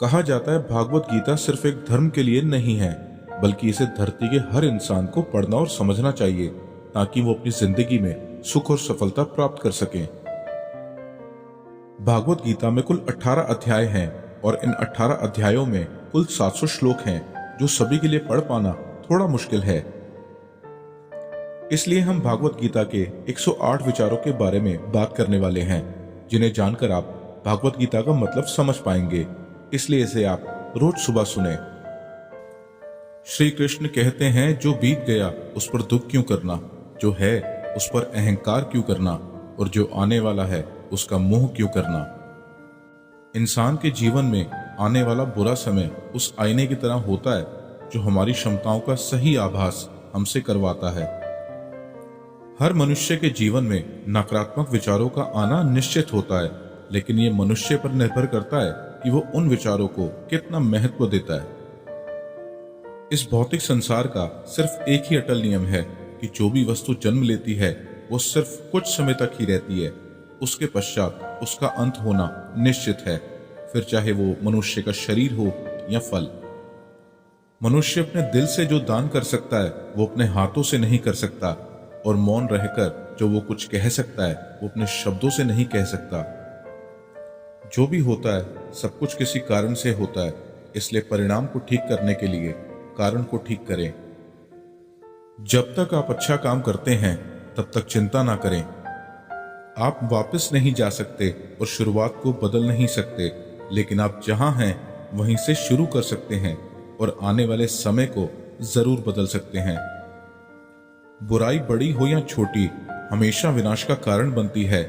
कहा जाता है भागवत गीता सिर्फ एक धर्म के लिए नहीं है, बल्कि इसे धरती के हर इंसान को पढ़ना और समझना चाहिए ताकि वो अपनी जिंदगी में सुख और सफलता प्राप्त कर सकें। भागवत गीता में कुल 18 अध्याय हैं और इन 18 अध्यायों में कुल 700 श्लोक हैं, जो सभी के लिए पढ़ पाना थोड़ा मुश्किल है। इसलिए हम भागवत गीता के 108 विचारों के बारे में बात करने वाले हैं, जिन्हें जानकर आप भागवत गीता का मतलब समझ पाएंगे। इसलिए इसे आप रोज सुबह सुने। श्री कृष्ण कहते हैं, जो बीत गया उस पर दुख क्यों करना, जो है उस पर अहंकार क्यों करना, और जो आने वाला है उसका मोह क्यों करना। इंसान के जीवन में आने वाला बुरा समय उस आईने की तरह होता है जो हमारी क्षमताओं का सही आभास हमसे करवाता है। हर मनुष्य के जीवन में नकारात्मक विचारों का आना निश्चित होता है, लेकिन ये मनुष्य पर निर्भर करता है कि वो उन विचारों को कितना महत्व देता है। इस भौतिक संसार का सिर्फ एक ही अटल नियम है कि जो भी वस्तु जन्म लेती है वो सिर्फ कुछ समय तक ही रहती है, उसके पश्चात उसका अंत होना निश्चित है, फिर चाहे वो मनुष्य का शरीर हो या फल। मनुष्य अपने दिल से जो दान कर सकता है वो अपने हाथों से नहीं कर सकता, और मौन रहकर जो वो कुछ कह सकता है वो अपने शब्दों से नहीं कह सकता। जो भी होता है सब कुछ किसी कारण से होता है, इसलिए परिणाम को ठीक करने के लिए कारण को ठीक करें। जब तक आप अच्छा काम करते हैं तब तक चिंता ना करें। आप वापस नहीं जा सकते और शुरुआत को बदल नहीं सकते, लेकिन आप जहां हैं वहीं से शुरू कर सकते हैं और आने वाले समय को जरूर बदल सकते हैं। बुराई बड़ी हो या छोटी हमेशा विनाश का कारण बनती है,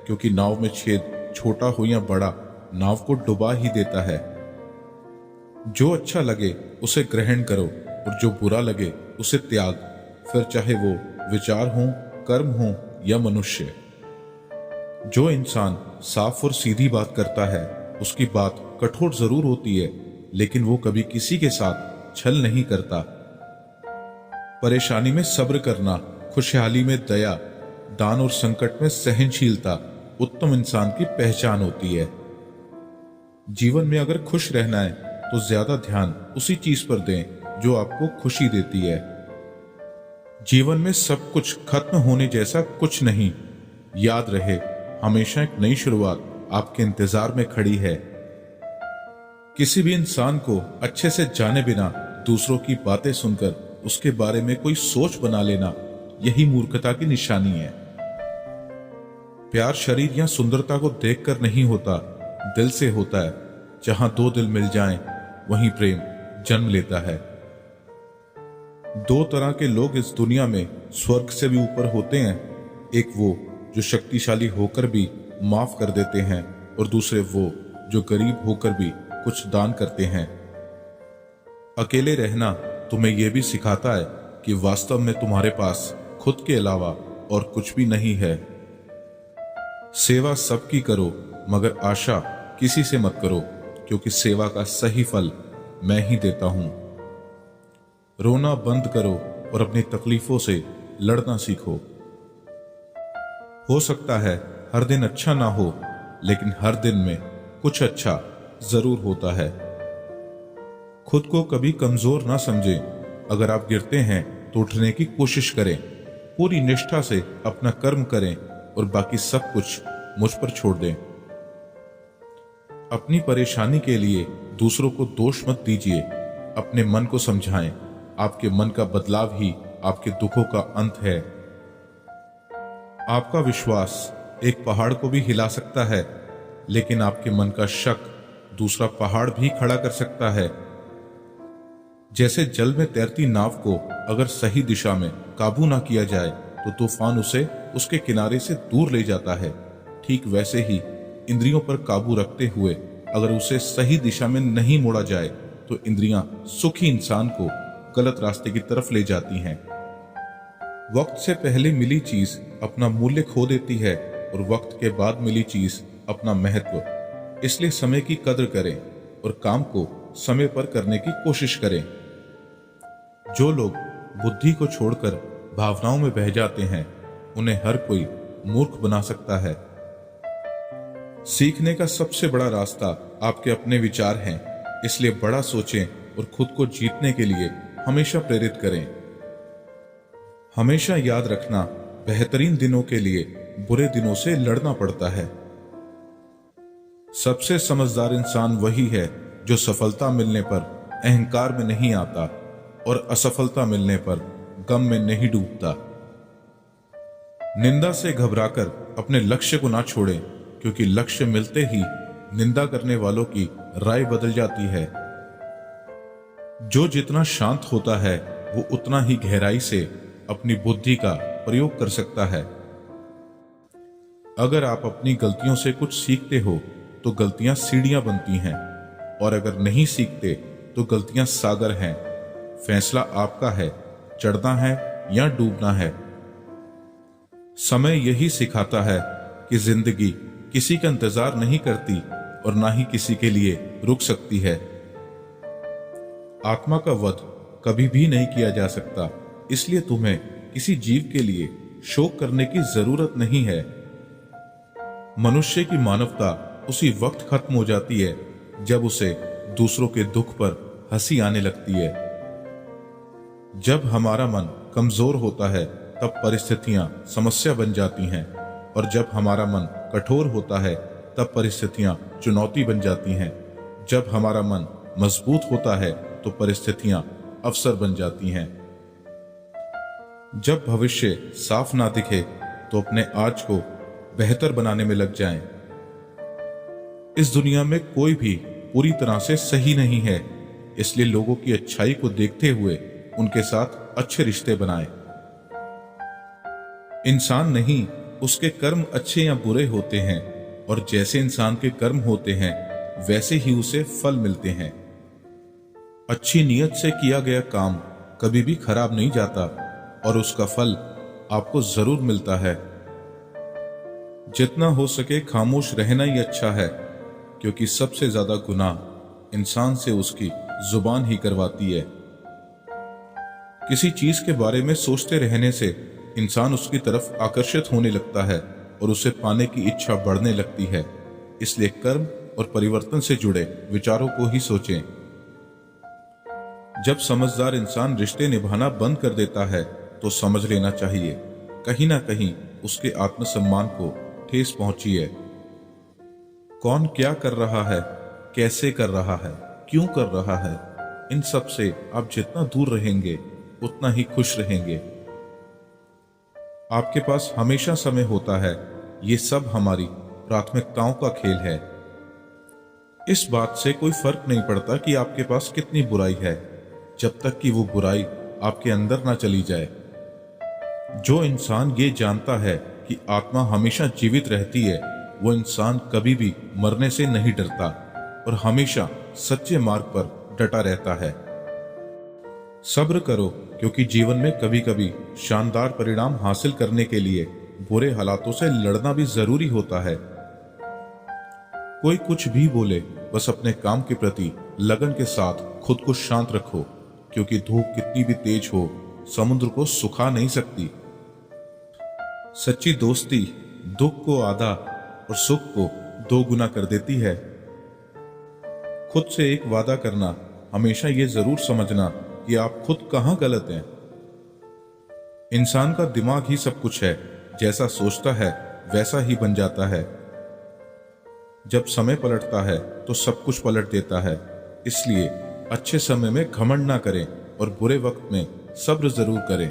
क्योंकि नाव में छेद छोटा हो या बड़ा नाव को डुबा ही देता है। जो अच्छा लगे उसे ग्रहण करो और जो बुरा लगे उसे त्याग, फिर चाहे वो विचार हो, कर्म हो या मनुष्य। जो इंसान साफ और सीधी बात करता है उसकी बात कठोर जरूर होती है, लेकिन वो कभी किसी के साथ छल नहीं करता। परेशानी में सब्र करना, खुशहाली में दया, दान और संकट में सहनशीलता उत्तम इंसान की पहचान होती है। जीवन में अगर खुश रहना है तो ज्यादा ध्यान उसी चीज पर दें जो आपको खुशी देती है। जीवन में सब कुछ खत्म होने जैसा कुछ नहीं। याद रहे, हमेशा एक नई शुरुआत आपके इंतजार में खड़ी है। किसी भी इंसान को अच्छे से जाने बिना दूसरों की बातें सुनकर उसके बारे में कोई सोच बना लेना, यही मूर्खता की निशानी है। प्यार शरीर या सुंदरता को देखकर नहीं होता, दिल से होता है। जहां दो दिल मिल जाएं, वहीं प्रेम जन्म लेता है। दो तरह के लोग इस दुनिया में स्वर्ग से भी ऊपर होते हैं। एक वो जो शक्तिशाली होकर भी माफ कर देते हैं, और दूसरे वो जो गरीब होकर भी कुछ दान करते हैं। अकेले रहना तुम्हें यह भी सिखाता है कि वास्तव में तुम्हारे पास खुद के अलावा और कुछ भी नहीं है। सेवा सबकी करो, मगर आशा किसी से मत करो, क्योंकि सेवा का सही फल मैं ही देता हूं। रोना बंद करो और अपनी तकलीफों से लड़ना सीखो। हो सकता है हर दिन अच्छा ना हो, लेकिन हर दिन में कुछ अच्छा जरूर होता है। खुद को कभी कमजोर ना समझें। अगर आप गिरते हैं तो उठने की कोशिश करें। पूरी निष्ठा से अपना कर्म करें और बाकी सब कुछ मुझ पर छोड़ दें। अपनी परेशानी के लिए दूसरों को दोष मत दीजिए, अपने मन को समझाएं। आपके मन का बदलाव ही आपके दुखों का अंत है। आपका विश्वास एक पहाड़ को भी हिला सकता है, लेकिन आपके मन का शक दूसरा पहाड़ भी खड़ा कर सकता है। जैसे जल में तैरती नाव को अगर सही दिशा में काबू ना किया जाए तो तूफान उसे उसके किनारे से दूर ले जाता है, ठीक वैसे ही इंद्रियों पर काबू रखते हुए अगर उसे सही दिशा में नहीं मोड़ा जाए तो इंद्रियां सुखी इंसान को गलत रास्ते की तरफ ले जाती हैं। वक्त से पहले मिली चीज अपना मूल्य खो देती है और वक्त के बाद मिली चीज अपना महत्व। इसलिए समय की कदर करें और काम को समय पर करने की कोशिश करें। जो लोग बुद्धि को छोड़कर भावनाओं में बह जाते हैं, उन्हें हर कोई मूर्ख बना सकता है। सीखने का सबसे बड़ा रास्ता आपके अपने विचार हैं। इसलिए बड़ा सोचें और खुद को जीतने के लिए हमेशा प्रेरित करें। हमेशा याद रखना, बेहतरीन दिनों के लिए बुरे दिनों से लड़ना पड़ता है। सबसे समझदार इंसान वही है जो सफलता मिलने पर अहंकार में नहीं आता और असफलता मिलने पर गम में नहीं डूबता। निंदा से घबराकर अपने लक्ष्य को ना छोड़ें, क्योंकि लक्ष्य मिलते ही निंदा करने वालों की राय बदल जाती है। जो जितना शांत होता है वो उतना ही गहराई से अपनी बुद्धि का प्रयोग कर सकता है। अगर आप अपनी गलतियों से कुछ सीखते हो तो गलतियां सीढ़ियां बनती हैं, और अगर नहीं सीखते तो गलतियां सागर हैं। फैसला आपका है, चढ़ना है या डूबना है। समय यही सिखाता है कि जिंदगी किसी का इंतजार नहीं करती और ना ही किसी के लिए रुक सकती है। आत्मा का वध कभी भी नहीं किया जा सकता, इसलिए तुम्हें किसी जीव के लिए शोक करने की जरूरत नहीं है। मनुष्य की मानवता उसी वक्त खत्म हो जाती है जब उसे दूसरों के दुख पर हंसी आने लगती है। जब हमारा मन कमजोर होता है तब परिस्थितियां समस्या बन जाती हैं, और जब हमारा मन कठोर होता है तब परिस्थितियां चुनौती बन जाती हैं। जब हमारा मन मजबूत होता है तो परिस्थितियां अवसर बन जाती हैं। जब भविष्य साफ ना दिखे तो अपने आज को बेहतर बनाने में लग जाएं। इस दुनिया में कोई भी पूरी तरह से सही नहीं है, इसलिए लोगों की अच्छाई को देखते हुए उनके साथ अच्छे रिश्ते बनाएं। इंसान नहीं, उसके कर्म अच्छे या बुरे होते हैं, और जैसे इंसान के कर्म होते हैं वैसे ही उसे फल मिलते हैं। अच्छी नीयत से किया गया काम कभी भी खराब नहीं जाता और उसका फल आपको जरूर मिलता है। जितना हो सके खामोश रहना ही अच्छा है, क्योंकि सबसे ज्यादा गुनाह इंसान से उसकी जुबान ही करवाती है। किसी चीज के बारे में सोचते रहने से इंसान उसकी तरफ आकर्षित होने लगता है और उसे पाने की इच्छा बढ़ने लगती है। इसलिए कर्म और परिवर्तन से जुड़े विचारों को ही सोचें। जब समझदार इंसान रिश्ते निभाना बंद कर देता है तो समझ लेना चाहिए कहीं ना कहीं उसके आत्मसम्मान को ठेस पहुंची है। कौन क्या कर रहा है, कैसे कर रहा है, क्यों कर रहा है, इन सब से आप जितना दूर रहेंगे उतना ही खुश रहेंगे। आपके पास हमेशा समय होता है, ये सब हमारी प्राथमिकताओं का खेल है। इस बात से कोई फर्क नहीं पड़ता कि आपके पास कितनी बुराई है, जब तक कि वो बुराई आपके अंदर ना चली जाए। जो इंसान ये जानता है कि आत्मा हमेशा जीवित रहती है, वो इंसान कभी भी मरने से नहीं डरता और हमेशा सच्चे मार्ग पर डटा रहता है। सब्र करो, क्योंकि जीवन में कभी कभी शानदार परिणाम हासिल करने के लिए बुरे हालातों से लड़ना भी जरूरी होता है। कोई कुछ भी बोले, बस अपने काम के प्रति लगन के साथ खुद को शांत रखो, क्योंकि धूप कितनी भी तेज हो समुद्र को सुखा नहीं सकती। सच्ची दोस्ती दुख को आधा और सुख को 2 गुना कर देती है। खुद से एक वादा करना, हमेशा ये जरूर समझना कि आप खुद कहां गलत हैं। इंसान का दिमाग ही सब कुछ है, जैसा सोचता है वैसा ही बन जाता है। जब समय पलटता है तो सब कुछ पलट देता है। इसलिए अच्छे समय में घमंड ना करें और बुरे वक्त में सब्र जरूर करें।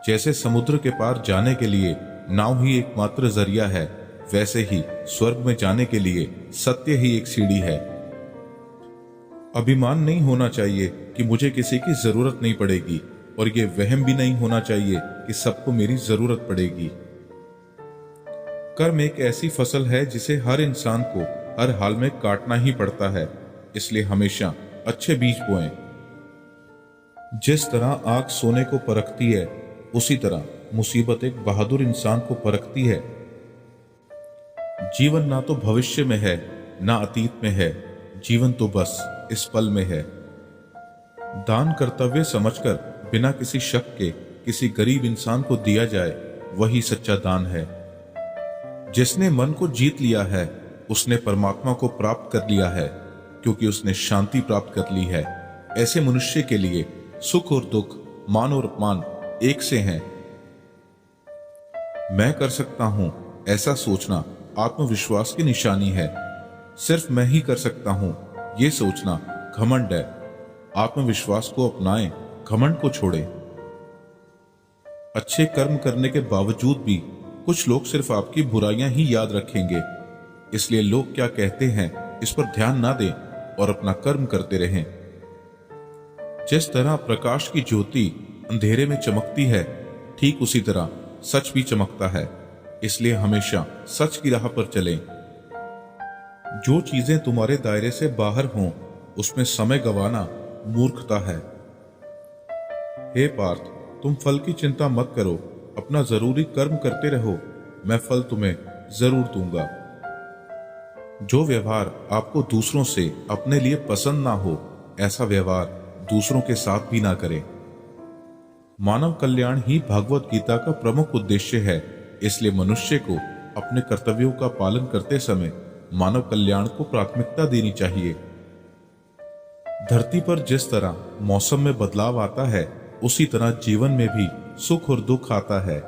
जैसे समुद्र के पार जाने के लिए नाव ही एकमात्र जरिया है, वैसे ही स्वर्ग में जाने के लिए सत्य ही एक सीढ़ी है। अभिमान नहीं होना चाहिए कि मुझे किसी की जरूरत नहीं पड़ेगी, और ये वहम भी नहीं होना चाहिए कि सबको मेरी जरूरत पड़ेगी। कर्म एक ऐसी फसल है जिसे हर इंसान को हर हाल में काटना ही पड़ता है, इसलिए हमेशा अच्छे बीज बोएं। जिस तरह आग सोने को परखती है, उसी तरह मुसीबत एक बहादुर इंसान को परखती है। जीवन ना तो भविष्य में है ना अतीत में है, जीवन तो बस इस पल में है। दान कर्तव्य समझकर बिना किसी शक के किसी गरीब इंसान को दिया जाए, वही सच्चा दान है। जिसने मन को जीत लिया है, उसने परमात्मा को प्राप्त कर लिया है। क्योंकि उसने शांति प्राप्त कर ली है। ऐसे मनुष्य के लिए सुख और दुख, मान और अपमान एक से हैं। मैं कर सकता हूं, ऐसा सोचना आत्मविश्वास की निशानी है। सिर्फ मैं ही कर सकता हूं, ये सोचना घमंड है। आत्मविश्वास को अपनाएं, घमंड को छोड़ें। अच्छे कर्म करने के बावजूद भी कुछ लोग सिर्फ आपकी बुराइयां ही याद रखेंगे। इसलिए लोग क्या कहते हैं इस पर ध्यान ना दें और अपना कर्म करते रहें। जिस तरह प्रकाश की ज्योति अंधेरे में चमकती है, ठीक उसी तरह सच भी चमकता है। इसलिए हमेशा सच की राह पर चलें। जो चीजें तुम्हारे दायरे से बाहर हों, उसमें समय गंवाना मूर्खता है। हे पार्थ, तुम फल की चिंता मत करो, अपना जरूरी कर्म करते रहो, मैं फल तुम्हें जरूर दूंगा। जो व्यवहार आपको दूसरों से अपने लिए पसंद ना हो, ऐसा व्यवहार दूसरों के साथ भी ना करें। मानव कल्याण ही भागवत गीता का प्रमुख उद्देश्य है। इसलिए मनुष्य को अपने कर्तव्यों का पालन करते समय मानव कल्याण को प्राथमिकता देनी चाहिए। धरती पर जिस तरह मौसम में बदलाव आता है, उसी तरह जीवन में भी सुख और दुख आता है।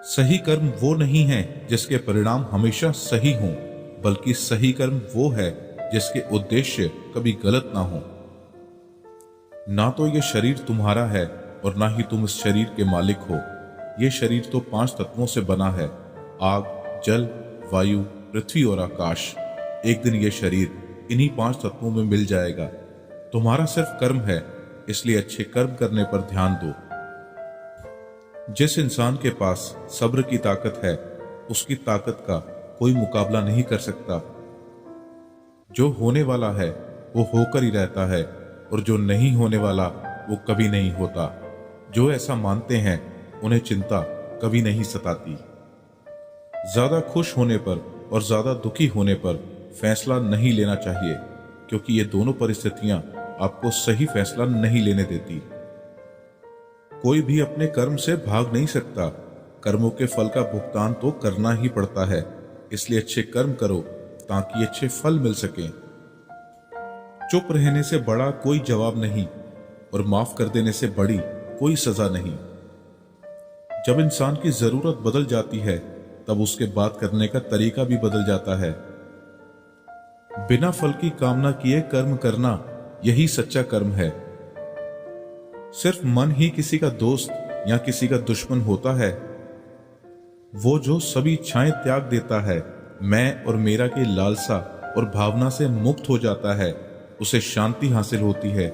सही कर्म वो नहीं है जिसके परिणाम हमेशा सही हों, बल्कि सही कर्म वो है जिसके उद्देश्य कभी गलत ना हो। ना तो ये शरीर तुम्हारा है और ना ही तुम इस शरीर के मालिक हो। ये शरीर तो 5 तत्वों से बना है, आग, जल, वायु, पृथ्वी और आकाश। एक दिन ये शरीर इन्हीं 5 तत्वों में मिल जाएगा। तुम्हारा सिर्फ कर्म है, इसलिए अच्छे कर्म करने पर ध्यान दो। जिस इंसान के पास सब्र की ताकत है, उसकी ताकत का कोई मुकाबला नहीं कर सकता। जो होने वाला है वो होकर ही रहता है, और जो नहीं होने वाला वो कभी नहीं होता। जो ऐसा मानते हैं उन्हें चिंता कभी नहीं सताती। ज्यादा खुश होने पर और ज्यादा दुखी होने पर फैसला नहीं लेना चाहिए, क्योंकि ये दोनों परिस्थितियां आपको सही फैसला नहीं लेने देती। कोई भी अपने कर्म से भाग नहीं सकता। कर्मों के फल का भुगतान तो करना ही पड़ता है। इसलिए अच्छे कर्म करो ताकि अच्छे फल मिल सकें। चुप रहने से बड़ा कोई जवाब नहीं, और माफ कर देने से बड़ी कोई सजा नहीं। जब इंसान की जरूरत बदल जाती है, तब उसके बात करने का तरीका भी बदल जाता है। बिना फल की कामना किए कर्म करना, यही सच्चा कर्म है। सिर्फ मन ही किसी का दोस्त या किसी का दुश्मन होता है। वो जो सभी इच्छाएं त्याग देता है, मैं और मेरा की लालसा और भावना से मुक्त हो जाता है, उसे शांति हासिल होती है।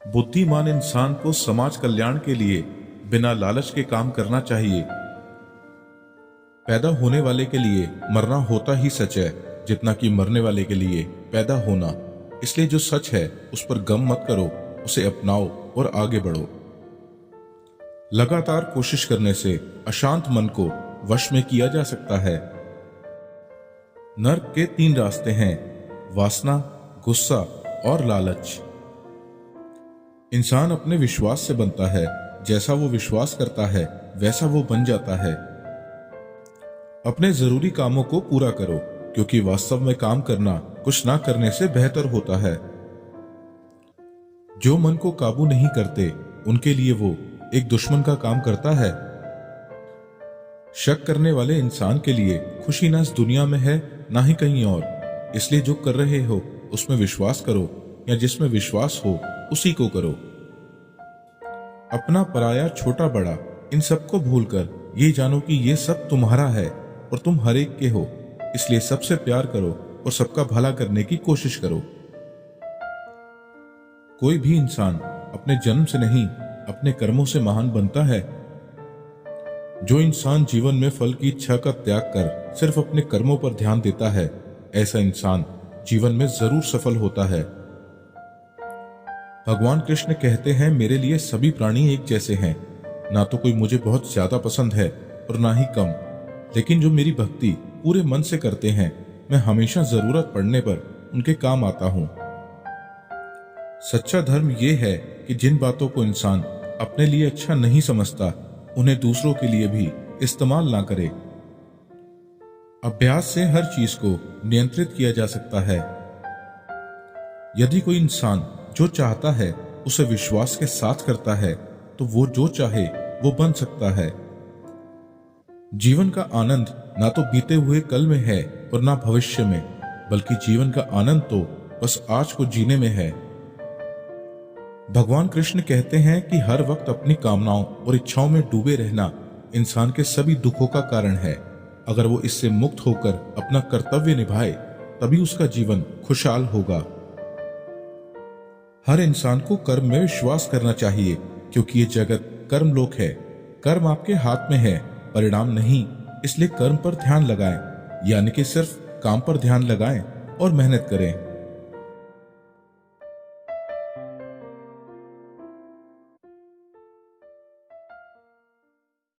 बुद्धिमान इंसान को समाज कल्याण के लिए बिना लालच के काम करना चाहिए। पैदा होने वाले के लिए मरना होता ही सच है, जितना कि मरने वाले के लिए पैदा होना। इसलिए जो सच है उस पर गम मत करो, उसे अपनाओ और आगे बढ़ो। लगातार कोशिश करने से अशांत मन को वश में किया जा सकता है। नर्क के 3 रास्ते हैं: वासना, गुस्सा और लालच। इंसान अपने विश्वास से बनता है। जैसा वो विश्वास करता है वैसा वो बन जाता है। अपने जरूरी कामों को पूरा करो, क्योंकि वास्तव में काम करना कुछ ना करने से बेहतर होता है। जो मन को काबू नहीं करते, उनके लिए वो एक दुश्मन का काम करता है। शक करने वाले इंसान के लिए खुशी ना इस दुनिया में है, ना ही कहीं और। इसलिए जो कर रहे हो उसमें विश्वास करो, या जिसमें विश्वास हो उसी को करो। अपना पराया, छोटा बड़ा, इन सबको भूलकर ये जानो कि ये सब तुम्हारा है और तुम हर एक के हो। इसलिए सबसे प्यार करो और सबका भला करने की कोशिश करो। कोई भी इंसान अपने जन्म से नहीं, अपने कर्मों से महान बनता है। जो इंसान जीवन में फल की इच्छा का त्याग कर सिर्फ अपने कर्मों पर ध्यान देता है, ऐसा इंसान जीवन में जरूर सफल होता है। भगवान कृष्ण कहते हैं, मेरे लिए सभी प्राणी एक जैसे हैं। ना तो कोई मुझे बहुत ज्यादा पसंद है और ना ही कम, लेकिन जो मेरी भक्ति पूरे मन से करते हैं, मैं हमेशा जरूरत पड़ने पर उनके काम आता हूं। सच्चा धर्म यह है कि जिन बातों को इंसान अपने लिए अच्छा नहीं समझता, उन्हें दूसरों के लिए भी इस्तेमाल ना करे। अभ्यास से हर चीज को नियंत्रित किया जा सकता है। यदि कोई इंसान जो चाहता है उसे विश्वास के साथ करता है तो वो जो चाहे वो बन सकता है। जीवन का आनंद ना तो बीते हुए कल में है और ना भविष्य में, बल्कि जीवन का आनंद तो बस आज को जीने में है। भगवान कृष्ण कहते हैं कि हर वक्त अपनी कामनाओं और इच्छाओं में डूबे रहना इंसान के सभी दुखों का कारण है। अगर वो इससे मुक्त होकर अपना कर्तव्य निभाए तभी उसका जीवन खुशहाल होगा। हर इंसान को कर्म में विश्वास करना चाहिए, क्योंकि ये जगत कर्मलोक है। कर्म आपके हाथ में है, परिणाम नहीं। इसलिए कर्म पर ध्यान लगाएं, यानी कि सिर्फ काम पर ध्यान लगाएं और मेहनत करें।